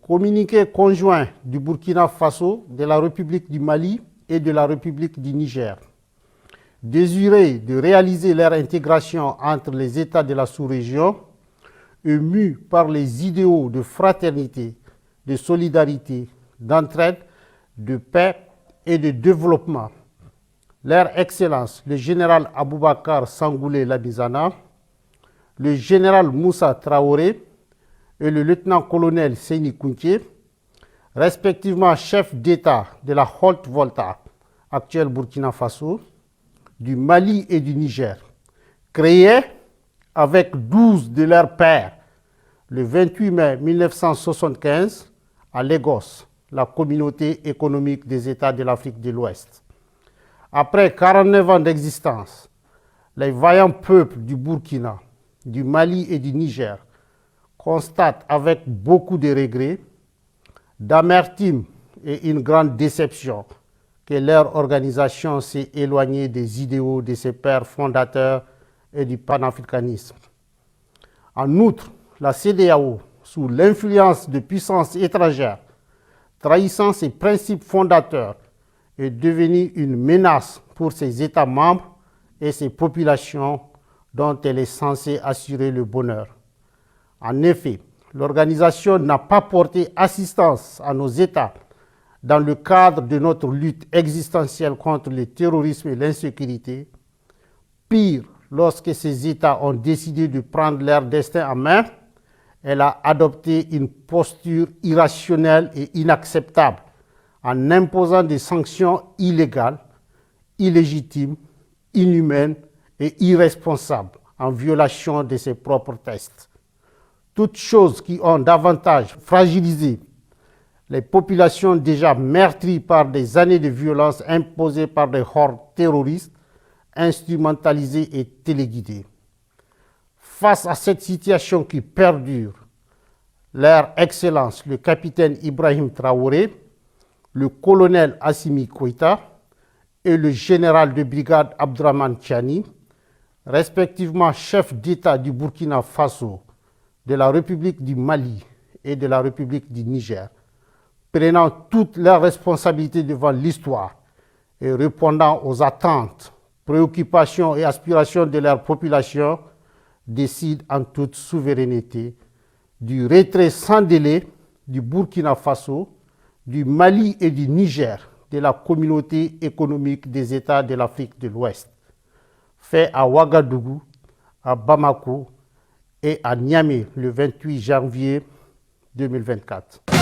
Communiqué conjoint du Burkina Faso, de la République du Mali et de la République du Niger. Désiré de réaliser leur intégration entre les États de la sous-région, émus par les idéaux de fraternité, de solidarité, d'entraide, de paix et de développement. Leur Excellence, le général Aboubakar Sangoulé Labizana, le général Moussa Traoré et le lieutenant-colonel Seyni Kounté, respectivement chefs d'État de la Haute-Volta, actuelle Burkina Faso, du Mali et du Niger, créés avec 12 de leurs pairs le 28 mai 1975 à Lagos, la communauté économique des États de l'Afrique de l'Ouest. Après 49 ans d'existence, les vaillants peuples du Burkina, du Mali et du Niger constatent avec beaucoup de regrets, d'amertume et une grande déception que leur organisation s'est éloignée des idéaux de ses pères fondateurs et du panafricanisme. En outre, la CEDEAO, sous l'influence de puissances étrangères, trahissant ses principes fondateurs, est devenue une menace pour ses États membres et ses populations dont elle est censée assurer le bonheur. En effet, l'organisation n'a pas porté assistance à nos États dans le cadre de notre lutte existentielle contre le terrorisme et l'insécurité. Pire, lorsque ces États ont décidé de prendre leur destin en main, elle a adopté une posture irrationnelle et inacceptable en imposant des sanctions illégales, illégitimes, inhumaines et irresponsables en violation de ses propres textes. Toutes choses qui ont davantage fragilisé les populations déjà meurtries par des années de violence imposées par des hordes terroristes, instrumentalisées et téléguidées. Face à cette situation qui perdure, leur Excellence, le capitaine Ibrahim Traoré, le colonel Assimi Goïta et le général de brigade Abdraman Tiani, respectivement chefs d'État du Burkina Faso, de la République du Mali et de la République du Niger, prenant toutes leurs responsabilités devant l'histoire et répondant aux attentes, préoccupations et aspirations de leur population, décident en toute souveraineté du retrait sans délai du Burkina Faso, du Mali et du Niger de la communauté économique des États de l'Afrique de l'Ouest, fait à Ouagadougou, à Bamako et à Niamey le 28 janvier 2024.